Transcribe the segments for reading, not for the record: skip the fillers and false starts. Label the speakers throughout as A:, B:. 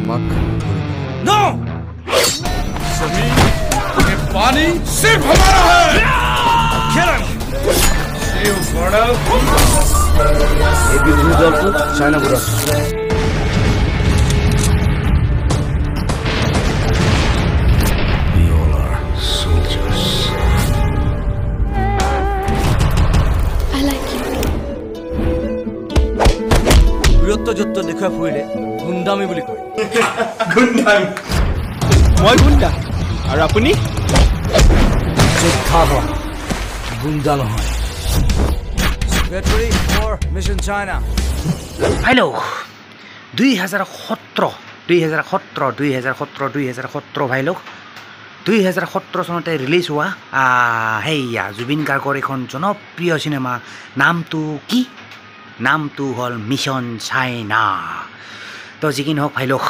A: नमक
B: नो जमीन ये पानी सिर्फ हमारा है किरण शिव गणल
C: এই বিরোধী দলটো চাইনা বৰ্ডাৰ
B: বীৰত্ব যত্ত দেখুৱাই ফুৰিলে গুণ্ডামী বুলি কয়
C: গুণ্ডাম
D: মই গুণ্ডা আৰু আপুনি
B: যোদ্ধা হয় গুণ্ডা নহয় Get ready for Mission China.
C: Hello' 2017 ভাই লোক 2017 চনতে ৰিলিজ হোৱা হেয়া জুবিন গাৰ্গৰ এখন জনপ্ৰিয় চিনেমা নামটো হ'ল মিছন চাইনা তো যি কি নহওক ভাই লোক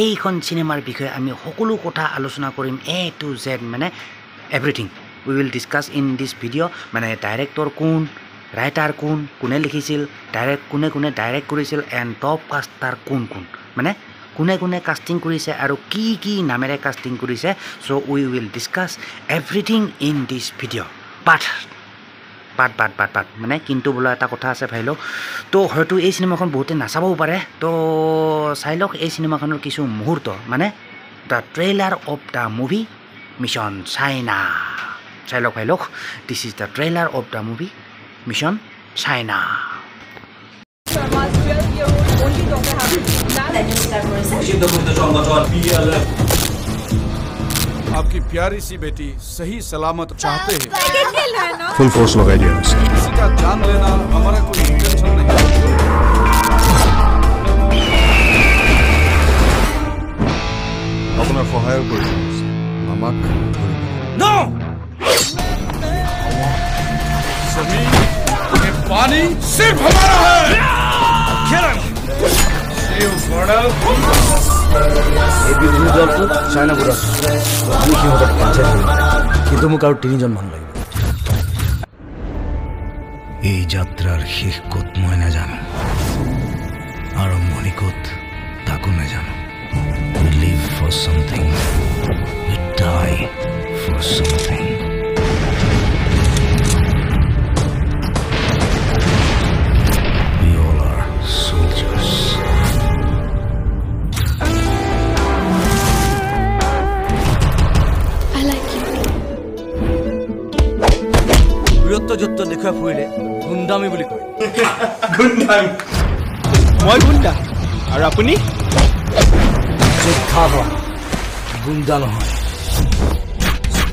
C: এইখন চিনেমাৰ বিষয়ে আমি সকলো কথা আলোচনা কৰিম A to Z মানে everything we will discuss in this video' মানে ডাইৰেক্টৰ কোন ৰাইটাৰ কোনে লিখিছিল কোনে ডাইৰেক্ট কৰিছিল এণ্ড টপ কাষ্টাৰ কোন মানে কোনে কাষ্টিং কৰিছে আৰু কি নামেৰে কাষ্টিং কৰিছে so' we will discuss everything in this video' পাঠ মানে কিন্তু বোলা এটা কথা আছে ভাই লওক তো হয়তো এই চিনেমাখন বহুতে নাচাবও পাৰে তো চাই লওক এই চিনেমাখনৰ কিছু মুহূৰ্ত মানে the trailer of the movie Mission China চাই লওক ভাই লওক this is the trailer of the movie mission China
B: आपकी प्यारी सी बेटी सही सलामत चाहते हैं
A: फुल फोर्स लगाई दिया
B: किसी का जान लेना हमारा कोई इंटेंशन नहीं
A: अपना सहाय करी नमक
B: नो जमीन ये पानी सिर्फ हमारा है किरण शिव गणल
C: এই বিরোধী দলটো চাইনা বৰ্ডাৰ আমি সিহঁতক কেঞ্চেল কৰিম কিন্তু মোক আৰু 3জন মানুহ লাগিব এই যাত্ৰাৰ শেষ ক'ত মই নাজানো আৰম্ভণি ক'ত তাকো নাজানো we live for something we die for something
B: বীৰত্ব যত্ত দেখুৱাই ফুৰিলে গুণ্ডামী বুলি কয়
C: গুণ্ডাম
D: মই গুণ্ডা আৰু আপুনি
C: যোদ্ধা হয় গুণ্ডা নহয়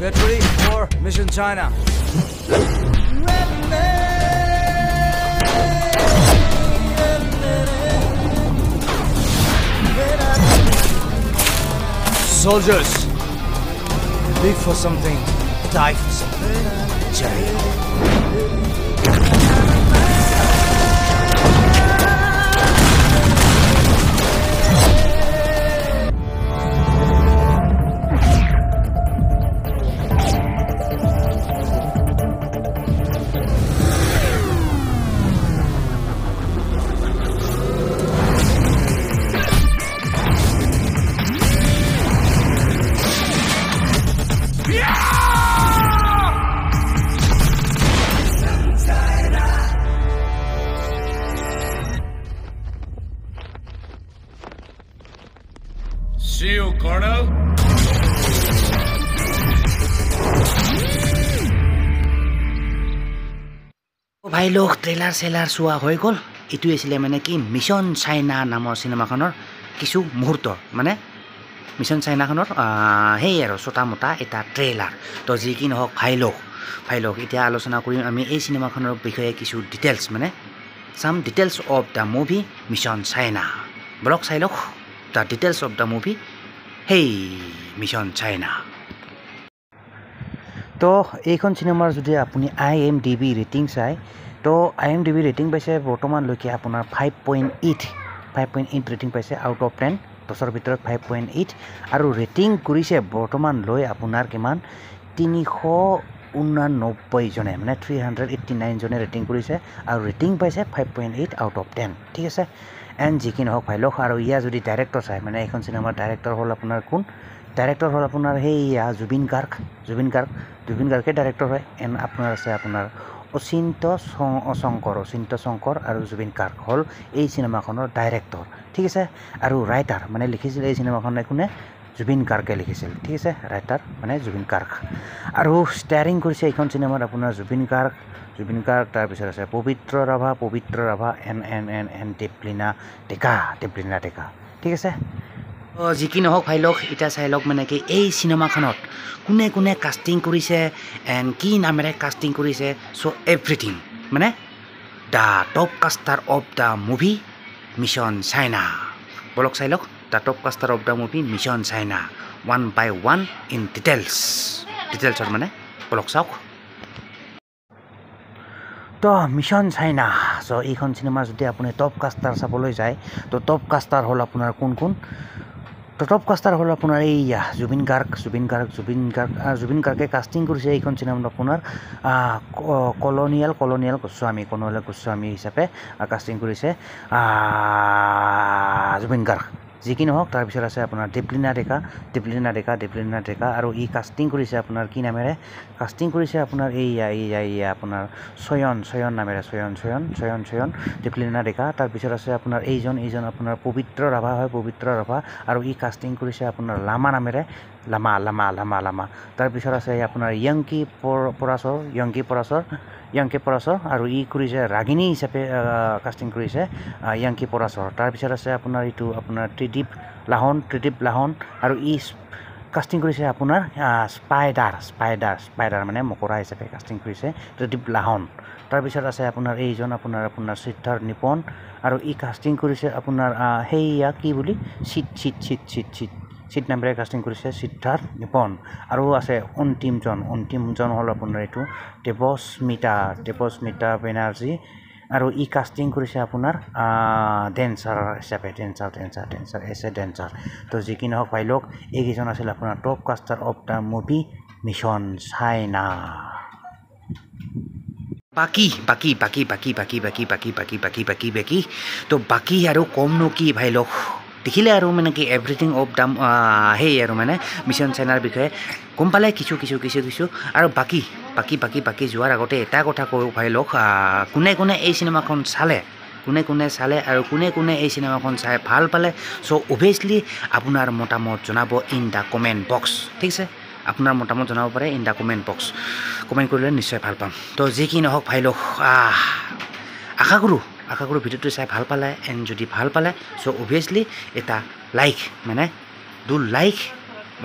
B: Get ready for Mission China. Soldiers, live for something, die for something. Jai. See you, Colonel.
C: ভাই লোক ট্ৰেইলাৰ চোৱা হৈ গ'ল এইটো আছিলে মানে কি মিছন চাইনা নামৰ চিনেমাখনৰ কিছু মুহূৰ্ত মানে মিছন চাইনাখনৰ সেই আৰু ছটা মোটা এটা ট্ৰেইলাৰ তো যি কি নহওক ভাই লোক এতিয়া আলোচনা কৰিম আমি এই চিনেমাখনৰ বিষয়ে কিছু ডিটেইলছ মানে some details of the movie Mission China blog চাই লওক the details of the movie হেই মিছন চাইনা তো এইখন চিনেমাৰ যদি আপুনি IMDb ৰেটিং চাই তো IMDb ৰেটিং পাইছে বৰ্তমানলৈকে আপোনাৰ 5.8 ৰেটিং পাইছে আউট অফ 10 10ৰ ভিতৰত 5.8 আৰু ৰেটিং কৰিছে বৰ্তমানলৈ আপোনাৰ কিমান 389 জনে মানে 389 জনে ৰেটিং কৰিছে আৰু ৰেটিং পাইছে 5.8 আউট অফ 10 ঠিক আছে এণ্ড যি কি নহওক ভাই লোক আৰু ইয়াৰ যদি ডাইৰেক্টৰ চাই মানে এইখন চিনেমাৰ ডাইৰেক্টৰ হ'ল আপোনাৰ কোন ডাইৰেক্টৰ হ'ল আপোনাৰ সেইয়া জুবিন গাৰ্গে ডাইৰেক্টৰ হয় এণ্ড আপোনাৰ আছে আপোনাৰ অচিন্ত শংকৰ আৰু জুবিন গাৰ্গ হ'ল এই চিনেমাখনৰ ডাইৰেক্টৰ ঠিক আছে আৰু ৰাইটাৰ মানে লিখিছিল এই চিনেমাখন কোনে জুবিন গাৰ্গে লিখিছিল ঠিক আছে ৰাইটাৰ মানে জুবিন গাৰ্গ আৰু ষ্টাৰিং কৰিছে এইখন চিনেমাত আপোনাৰ জুবিন গাৰ্গ তাৰপিছত আছে পবিত্ৰ ৰাভা এন টেপলিনা ডেকা ঠিক আছে যি কি নহওক ভাই লওক এতিয়া চাই লওক মানে কি এই চিনেমাখনত কোনে কাষ্টিং কৰিছে এণ্ড কি নামেৰে কাষ্টিং কৰিছে চ' এভৰিথিং মানে the top caster of the movie Mission China blog চাই লওক the top caster of the movie Mission China 1 by 1 ইন ডিটেইলছৰ মানে বলক চাওক তো মিছন চাইনা চ' এইখন চিনেমা যদি আপুনি টপ কাষ্টাৰ চাবলৈ যায় তো টপ কাষ্টাৰ হ'ল আপোনাৰ কোন তো টপ কাষ্টাৰ হ'ল আপোনাৰ এইয়া জুবিন গাৰ্গে কাষ্টিং কৰিছে এইখন চিনেমাত আপোনাৰ কলনিয়েল গোস্বামী হিচাপে কাষ্টিং কৰিছে জুবিন গাৰ্গ যি কি নহওক তাৰপিছত আছে আপোনাৰ টেপলিনা ডেকা আৰু ই কাষ্টিং কৰিছে আপোনাৰ কি নামেৰে কাষ্টিং কৰিছে আপোনাৰ এইয়া আপোনাৰ চয়ন নামেৰে চয়ন টেপলিনা ডেকা তাৰপিছত আছে আপোনাৰ এইজন আপোনাৰ পবিত্ৰ ৰাভা আৰু ই কাষ্টিং কৰিছে আপোনাৰ লামা নামেৰে লামা তাৰপিছত আছে আপোনাৰ য়ংকি পৰাচৰ আৰু ই কৰিছে ৰাগিনী হিচাপে কাষ্টিং কৰিছে য়ংকি পৰাচৰ তাৰপিছত আছে আপোনাৰ এইটো আপোনাৰ ত্ৰিদীপ লাহন আৰু ই কাষ্টিং কৰিছে আপোনাৰ স্পাইডাৰ মানে মকৰা হিচাপে কাষ্টিং কৰিছে ত্ৰিদীপ লাহন তাৰপিছত আছে আপোনাৰ এইজন আপোনাৰ সিদ্ধাৰ্থ নিপন আৰু ই কাষ্টিং কৰিছে আপোনাৰ সেইয়া কি বুলি চিট নামেৰে কাষ্টিং কৰিছে সিদ্ধাৰ্থ নিপন আৰু আছে অন্তিমজন হ'ল আপোনাৰ এইটো দেৱস্মিতা বেনাৰ্জী আৰু ই কাষ্টিং কৰিছে আপোনাৰ ডেন্সাৰ হিচাপে ডেন্সাৰ তো যি কি নহওক ভাই লোক এইকেইজন আছিল আপোনাৰ top caster of the movie Mission China বাকী তো বাকী আৰু কমনো কি ভাই লোক দেখিলে আৰু মানে কি এভৰিথিং অফ দাম সেই আৰু মানে মিছন চাইনাৰ বিষয়ে গম পালে কিছু আৰু বাকী যোৱাৰ আগতে এটা কথা কওঁ ভাই লোক কোনে এই চিনেমাখন চালে আৰু কোনে এই চিনেমাখন চাই ভাল পালে চ' অভিয়াছলি আপোনাৰ মতামত জনাব ইন দ্য কমেণ্ট বক্স ঠিক আছে আপোনাৰ মতামত জনাব পাৰে in the comment box comment কৰিলে নিশ্চয় ভাল পাম তো যি কি নহওক ভাই লোক আশা কৰোঁ ভিডিঅ'টো চাই ভাল পালে এণ্ড যদি ভাল পালে চ' অভিয়াছলি এটা লাইক মানে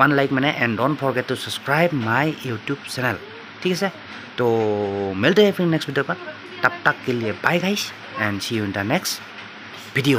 C: one like মানে and don't forget two subscribe my YouTube channel ঠিক আছে তো মিলতে हैं फिर नेक्स्ट वीडियो पर तब तक के लिए bye guys and see you in the next video